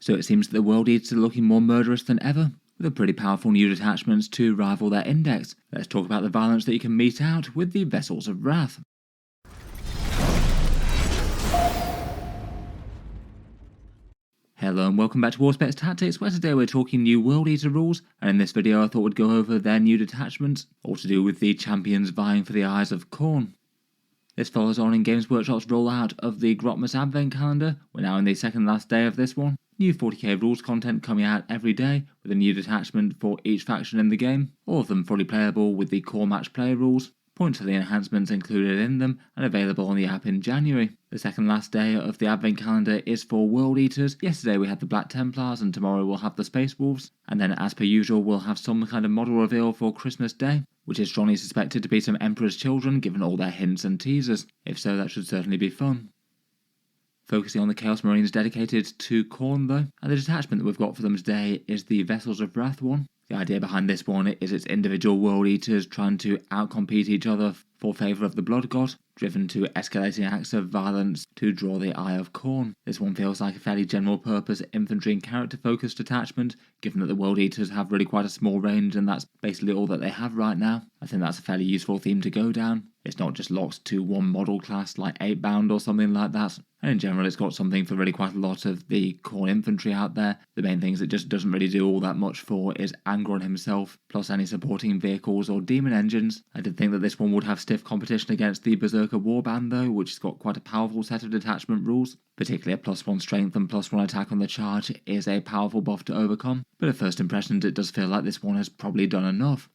So it seems that the World Eaters are looking more murderous than ever, with a pretty powerful new detachments to rival their index. Let's talk about the violence that you can mete out with the Vessels of Wrath. Hello and welcome back to Auspex Tactics, where today we're talking new World Eater rules, and in this video I thought we'd go over their new detachments, all to do with the champions vying for the eyes of Khorne. This follows on in Games Workshop's rollout of the Grotmas Advent Calendar. We're now in the second last day of this one. New 40k rules content coming out every day, with a new detachment for each faction in the game, all of them fully playable with the core match play rules. Points for the enhancements included in them and available on the app in January. The second last day of the Advent Calendar is for World Eaters. Yesterday we had the Black Templars and tomorrow we'll have the Space Wolves. And then as per usual we'll have some kind of model reveal for Christmas Day, which is strongly suspected to be some Emperor's Children given all their hints and teasers. If so, that should certainly be fun. Focusing on the Chaos Marines dedicated to Khorne though, and the detachment that we've got for them today is the Vessels of Wrath one. The idea behind this one is it's individual World Eaters trying to outcompete each other for favour of the Blood God, driven to escalating acts of violence to draw the eye of Khorne. This one feels like a fairly general purpose infantry and character focused detachment, given that the World Eaters have really quite a small range and that's basically all that they have right now. I think that's a fairly useful theme to go down. It's not just locked to one model class like 8-bound or something like that. And in general it's got something for really quite a lot of the Khorne infantry out there. The main things it just doesn't really do all that much for is Angron himself, plus any supporting vehicles or demon engines. I did think that this one would have stiff competition against the Berserker Warband though, which has got quite a powerful set of detachment rules. Particularly a +1 strength and +1 attack on the charge is a powerful buff to overcome, but at first impressions it does feel like this one has probably done enough.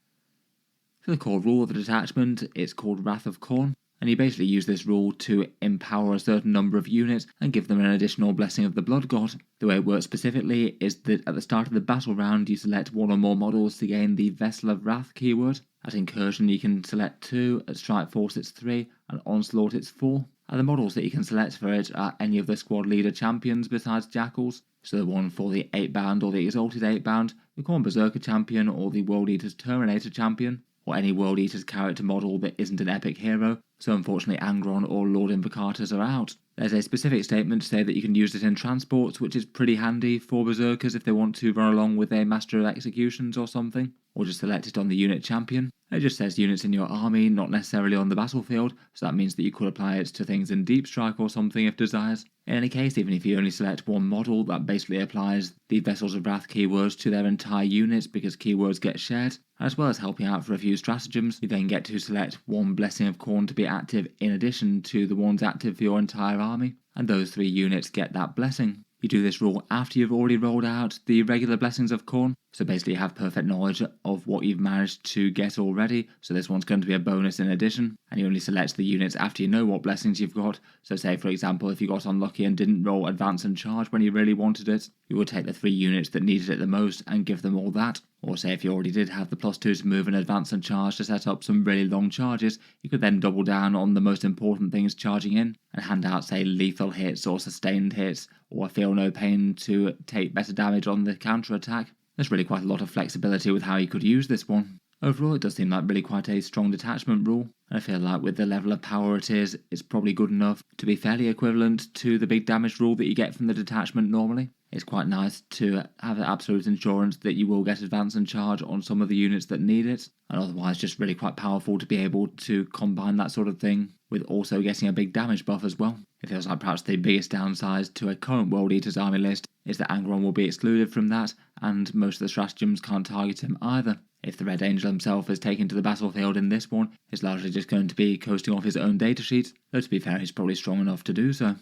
For the core rule of the detachment, it's called Wrath of Khorne, and you basically use this rule to empower a certain number of units and give them an additional blessing of the Blood God. The way it works specifically is that at the start of the battle round you select one or more models to gain the Vessel of Wrath keyword. At Incursion you can select 2, at Strike Force it's 3, and Onslaught it's 4. And the models that you can select for it are any of the squad leader champions besides Jackals, so the one for the 8-bound or the Exalted 8-bound, the Khorne Berserker champion or the World Eaters Terminator champion, or any World Eaters character model that isn't an epic hero, so unfortunately Angron or Lord Invocatus are out. There's a specific statement to say that you can use it in transports, which is pretty handy for Berserkers if they want to run along with a Master of Executions or something, or just select it on the unit champion. It just says units in your army, not necessarily on the battlefield, so that means that you could apply it to things in Deep Strike or something if desired. In any case, even if you only select one model, that basically applies the Vessels of Wrath keywords to their entire units because keywords get shared. As well as helping out for a few stratagems, you then get to select one Blessing of Khorne to be active in addition to the ones active for your entire army, and those 3 units get that blessing. You do this rule after you've already rolled out the regular Blessings of Khorne, so basically you have perfect knowledge of what you've managed to get already, so this one's going to be a bonus in addition, and you only select the units after you know what blessings you've got. So say for example if you got unlucky and didn't roll Advance and Charge when you really wanted it, you would take the 3 units that needed it the most and give them all that. Or say if you already did have the +2 to move and Advance and Charge to set up some really long charges, you could then double down on the most important things charging in and hand out say lethal hits or sustained hits or feel no pain to take better damage on the counter attack. There's really quite a lot of flexibility with how you could use this one. Overall it does seem like really quite a strong detachment rule, and I feel like with the level of power it is, it's probably good enough to be fairly equivalent to the big damage rule that you get from the detachment normally. It's quite nice to have absolute insurance that you will get Advance and Charge on some of the units that need it, and otherwise just really quite powerful to be able to combine that sort of thing with also getting a big damage buff as well. It feels like perhaps the biggest downside to a current World Eaters army list is that Angron will be excluded from that, and most of the stratagems can't target him either. If the Red Angel himself is taken to the battlefield in this one, he's largely just going to be coasting off his own datasheet, though to be fair he's probably strong enough to do so.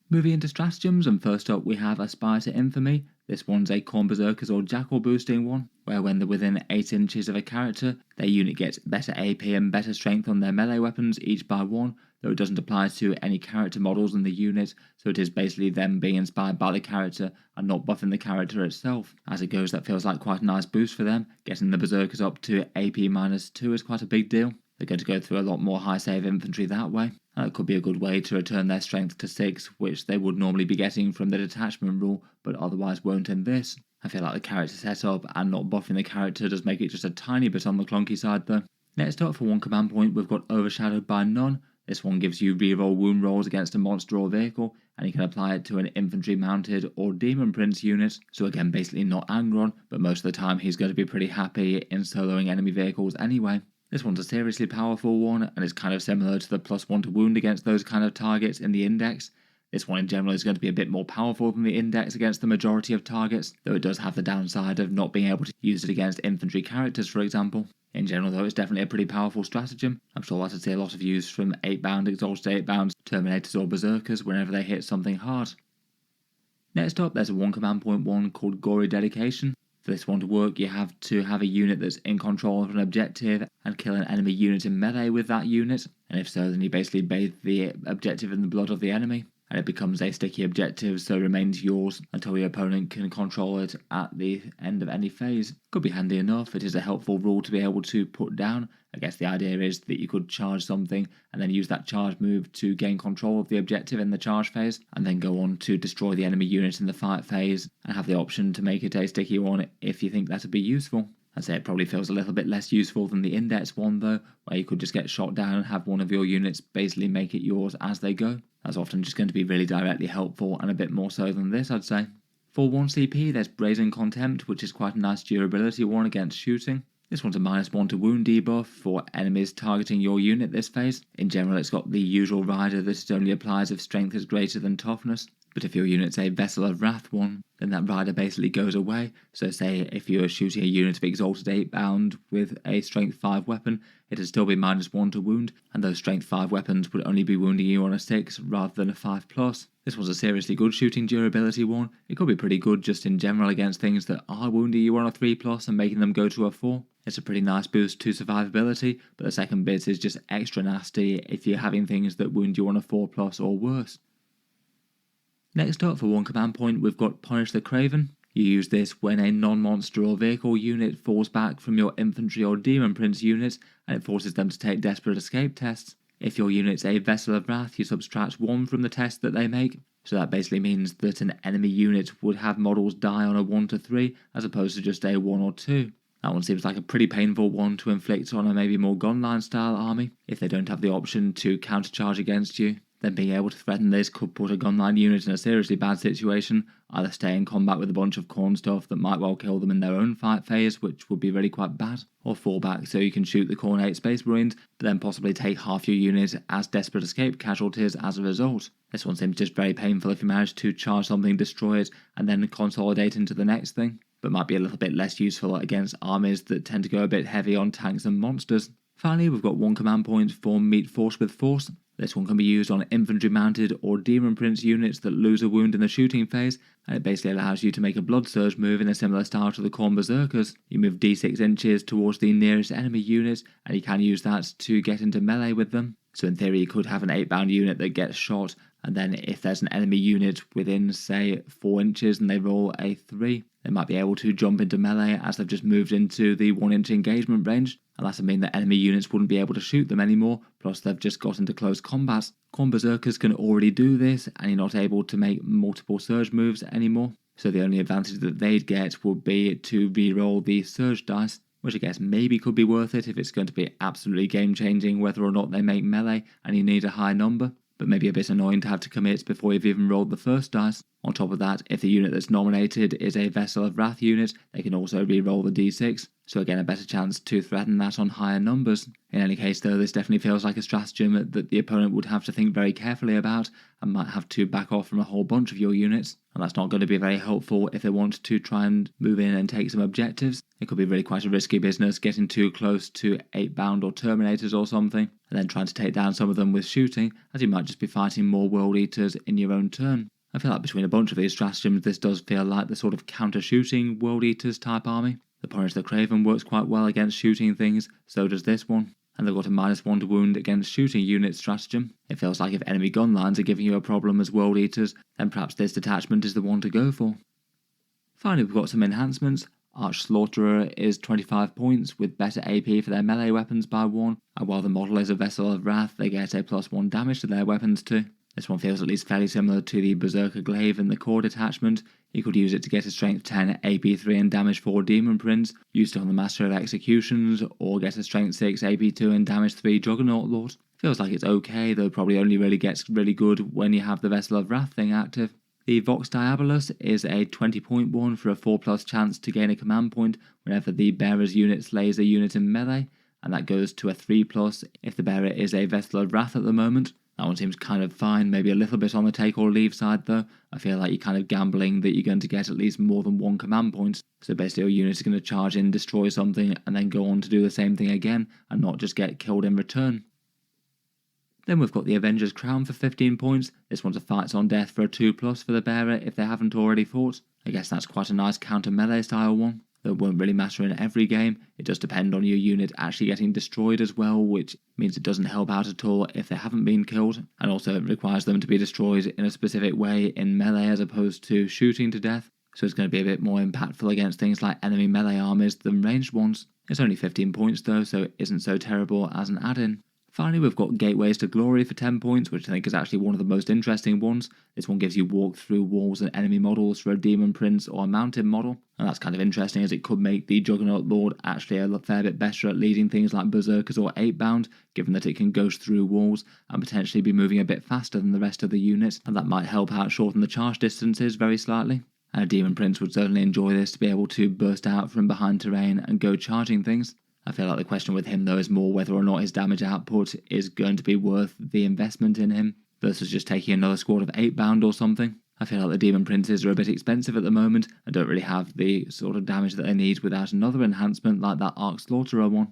Moving into stratagems, and first up we have Aspire to Infamy. This one's a Khorne Berserkers or Jackal boosting one, where when they're within 8 inches of a character, their unit gets better AP and better strength on their melee weapons, each by 1, though it doesn't apply to any character models in the unit, so it is basically them being inspired by the character and not buffing the character itself. As it goes, that feels like quite a nice boost for them. Getting the Berserkers up to AP -2 is quite a big deal. They're going to go through a lot more high save infantry that way, and it could be a good way to return their strength to 6, which they would normally be getting from the detachment rule, but otherwise won't in this. I feel like the character setup and not buffing the character does make it just a tiny bit on the clunky side though. Next up for one command point we've got Overshadowed by None. This one gives you reroll wound rolls against a monster or vehicle, and you can apply it to an infantry mounted or demon prince unit. So again, basically not Angron, but most of the time he's going to be pretty happy in soloing enemy vehicles anyway. This one's a seriously powerful one, and it's kind of similar to the +1 to wound against those kind of targets in the index. This one in general is going to be a bit more powerful than the index against the majority of targets, though it does have the downside of not being able to use it against infantry characters, for example. In general though, it's definitely a pretty powerful stratagem. I'm sure that'd see a lot of use from 8-bound, exalted 8-bounds, Terminators or Berserkers whenever they hit something hard. Next up, there's a 1 command point one called Gory Dedication. For this one to work, you have to have a unit that's in control of an objective and kill an enemy unit in melee with that unit, and if so, then you basically bathe the objective in the blood of the enemy, and it becomes a sticky objective, so it remains yours until your opponent can control it at the end of any phase. Could be handy enough. It is a helpful rule to be able to put down. I guess the idea is that you could charge something and then use that charge move to gain control of the objective in the charge phase, and then go on to destroy the enemy unit in the fight phase, and have the option to make it a sticky one if you think that'd be useful. I'd say it probably feels a little bit less useful than the index one though, where you could just get shot down and have one of your units basically make it yours as they go. That's often just going to be really directly helpful, and a bit more so than this, I'd say. For 1 CP, there's Brazen Contempt, which is quite a nice durability one against shooting. This one's a -1 to wound debuff for enemies targeting your unit this phase. In general, it's got the usual rider that it only applies if strength is greater than toughness. But if your unit's a Vessel of Wrath one, then that rider basically goes away. So say if you're shooting a unit of Exalted 8-bound with a Strength 5 weapon, it'd still be -1 to wound, and those Strength 5 weapons would only be wounding you on a 6 rather than a 5+. This was a seriously good shooting durability one. It could be pretty good just in general against things that are wounding you on a 3+ and making them go to a 4. It's a pretty nice boost to survivability, but the second bit is just extra nasty if you're having things that wound you on a 4+ or worse. Next up, for 1 command point, we've got Punish the Craven. You use this when a non-monster or vehicle unit falls back from your infantry or demon prince unit, and it forces them to take desperate escape tests. If your unit's a Vessel of Wrath, you subtract 1 from the test that they make, so that basically means that an enemy unit would have models die on a 1 to 3 as opposed to just a 1 or 2. That one seems like a pretty painful one to inflict on a maybe more gunline style army if they don't have the option to countercharge against you. Then being able to threaten this could put a gunline unit in a seriously bad situation, either stay in combat with a bunch of Khorne stuff that might well kill them in their own fight phase, which would be really quite bad, or fall back so you can shoot the Khorne 8 Space Marines, but then possibly take half your unit as desperate escape casualties as a result. This one seems just very painful if you manage to charge something, destroy it, and then consolidate into the next thing, but might be a little bit less useful against armies that tend to go a bit heavy on tanks and monsters. Finally, we've got 1 command point for Meet Force with Force. This one can be used on infantry mounted or demon prince units that lose a wound in the shooting phase, and it basically allows you to make a blood surge move in a similar style to the Khorne Berserkers. You move d6 inches towards the nearest enemy unit, and you can use that to get into melee with them. So in theory you could have an 8-bound unit that gets shot, and then if there's an enemy unit within say 4 inches and they roll a 3, they might be able to jump into melee as they've just moved into the 1-inch engagement range, and that would mean that enemy units wouldn't be able to shoot them anymore, plus they've just got into close combat. Khorne Berserkers can already do this, and you're not able to make multiple surge moves anymore, so the only advantage that they'd get would be to reroll the surge dice, which I guess maybe could be worth it if it's going to be absolutely game changing whether or not they make melee and you need a high number, but maybe a bit annoying to have to commit before you've even rolled the first dice. On top of that, if the unit that's nominated is a Vessel of Wrath unit, they can also re-roll the d6, so again a better chance to threaten that on higher numbers. In any case though, this definitely feels like a stratagem that the opponent would have to think very carefully about, and might have to back off from a whole bunch of your units, and that's not going to be very helpful if they want to try and move in and take some objectives. It could be really quite a risky business getting too close to 8-bound or Terminators or something, and then trying to take down some of them with shooting, as you might just be fighting more World Eaters in your own turn. I feel like between a bunch of these stratagems, this does feel like the sort of counter-shooting World Eaters type army. The Punish the Craven works quite well against shooting things, so does this one. And they've got a -1 to wound against shooting unit stratagem. It feels like if enemy gun lines are giving you a problem as World Eaters, then perhaps this detachment is the one to go for. Finally, we've got some enhancements. Arch Slaughterer is 25 points with better AP for their melee weapons by 1, and while the model is a Vessel of Wrath, they get a +1 damage to their weapons too. This one feels at least fairly similar to the Berserker Glaive and the core detachment. You could use it to get a strength 10, AP 3 and damage 4 demon prince, use it on the Master of Executions, or get a strength 6, AP 2 and damage 3 Juggernaut Lord. Feels like it's okay, though probably only really gets really good when you have the Vessel of Wrath thing active. The Vox Diabolus is a 20-point one for a 4+ chance to gain a command point whenever the bearer's unit slays a unit in melee, and that goes to a 3+ if the bearer is a Vessel of Wrath at the moment. That one seems kind of fine, maybe a little bit on the take or leave side though. I feel like you're kind of gambling that you're going to get at least more than one command point. So basically your unit is going to charge in, destroy something, and then go on to do the same thing again, and not just get killed in return. Then we've got the Avenger's Crown for 15 points. This one's a Fights on Death for a 2+ for the bearer if they haven't already fought. I guess that's quite a nice counter melee style one. Though it won't really matter in every game, it does depend on your unit actually getting destroyed as well, which means it doesn't help out at all if they haven't been killed, and also it requires them to be destroyed in a specific way in melee as opposed to shooting to death, so it's going to be a bit more impactful against things like enemy melee armies than ranged ones. It's only 15 points though, so it isn't so terrible as an add-in. Finally, we've got Gateways to Glory for 10 points, which I think is actually one of the most interesting ones. This one gives you walk through walls and enemy models for a Demon Prince or a Mounted model, and that's kind of interesting as it could make the Juggernaut Lord actually a fair bit better at leading things like Berserkers or 8-bound, given that it can ghost through walls and potentially be moving a bit faster than the rest of the units, and that might help out shorten the charge distances very slightly. And a Demon Prince would certainly enjoy this to be able to burst out from behind terrain and go charging things. I feel like the question with him though is more whether or not his damage output is going to be worth the investment in him versus just taking another squad of 8-bound or something. I feel like the Demon Princes are a bit expensive at the moment and don't really have the sort of damage that they need without another enhancement like that Arc Slaughterer one.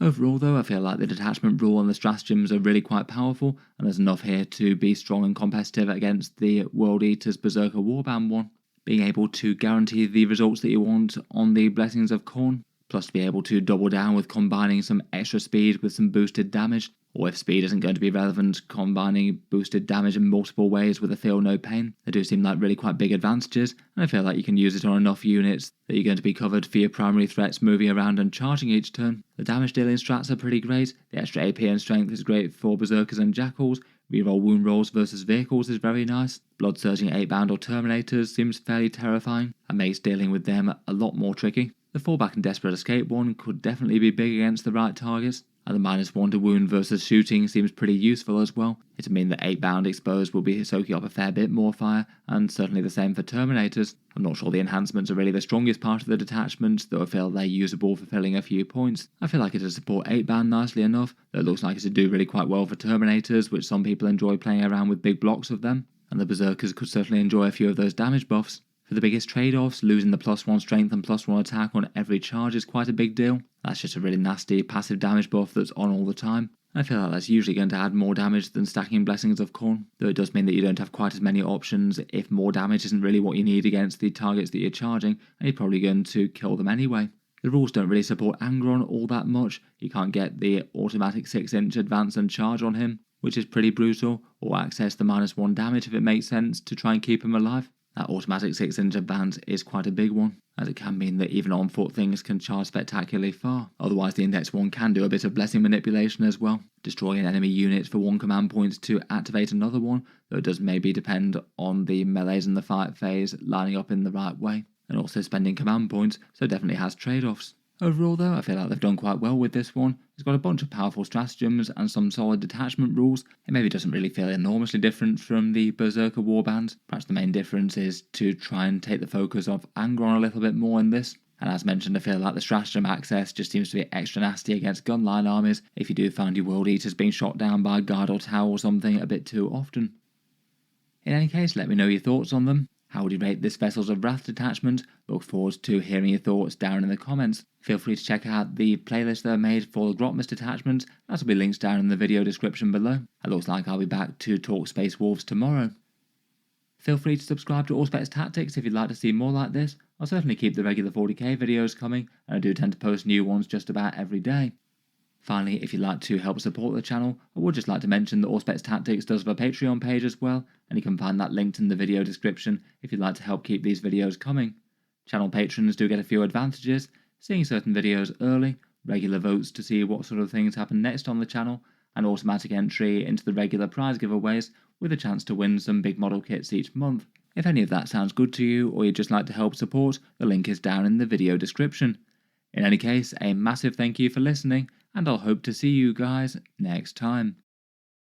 Overall though, I feel like the detachment rule and the stratagems are really quite powerful, and there's enough here to be strong and competitive against the World Eater's Berserker Warband one. Being able to guarantee the results that you want on the Blessings of Khorne, plus to be able to double down with combining some extra speed with some boosted damage, or if speed isn't going to be relevant, combining boosted damage in multiple ways with a Feel No Pain. They do seem like really quite big advantages, and I feel like you can use it on enough units that you're going to be covered for your primary threats moving around and charging each turn. The damage dealing strats are pretty great, the extra AP and strength is great for Berserkers and Jackals, reroll wound rolls versus vehicles is very nice, blood surging 8-bound or Terminators seems fairly terrifying, and makes dealing with them a lot more tricky. The Fallback and Desperate Escape one could definitely be big against the right targets, and the -1 to wound versus shooting seems pretty useful as well. It'd mean that 8-bound exposed will be soaking up a fair bit more fire, and certainly the same for Terminators. I'm not sure the enhancements are really the strongest part of the detachment, though I feel they're usable for filling a few points. I feel like it'd support 8-bound nicely enough, that it looks like it'd do really quite well for Terminators, which some people enjoy playing around with big blocks of them, and the Berserkers could certainly enjoy a few of those damage buffs. For the biggest trade-offs, losing the +1 strength and +1 attack on every charge is quite a big deal. That's just a really nasty passive damage buff that's on all the time. I feel like that's usually going to add more damage than stacking Blessings of Khorne, though it does mean that you don't have quite as many options if more damage isn't really what you need against the targets that you're charging, and you're probably going to kill them anyway. The rules don't really support Angron all that much. You can't get the automatic 6-inch advance and charge on him, which is pretty brutal, or access the -1 damage if it makes sense to try and keep him alive. That automatic 6-inch advance is quite a big one, as it can mean that even on foot things can charge spectacularly far. Otherwise the index one can do a bit of blessing manipulation as well, destroying enemy units for 1 command point to activate another one, though it does maybe depend on the melees in the fight phase lining up in the right way, and also spending command points, so it definitely has trade-offs. Overall though, I feel like they've done quite well with this one. It's got a bunch of powerful stratagems and some solid detachment rules. It maybe doesn't really feel enormously different from the Berserker warbands. Perhaps the main difference is to try and take the focus off Angron a little bit more in this. And as mentioned, I feel like the stratagem access just seems to be extra nasty against gunline armies if you do find your World Eaters being shot down by a guard or tower or something a bit too often. In any case, let me know your thoughts on them. How would you rate this Vessels of Wrath detachment? Look forward to hearing your thoughts down in the comments. Feel free to check out the playlist that I made for the Grotmas detachment. That'll be linked down in the video description below. It looks like I'll be back to talk Space Wolves tomorrow. Feel free to subscribe to Auspex Tactics if you'd like to see more like this. I'll certainly keep the regular 40k videos coming, and I do tend to post new ones just about every day. Finally, if you'd like to help support the channel, I would just like to mention that Auspex Tactics does have a Patreon page as well, and you can find that linked in the video description if you'd like to help keep these videos coming. Channel patrons do get a few advantages, seeing certain videos early, regular votes to see what sort of things happen next on the channel, and automatic entry into the regular prize giveaways with a chance to win some big model kits each month. If any of that sounds good to you, or you'd just like to help support, the link is down in the video description. In any case, a massive thank you for listening, and I'll hope to see you guys next time.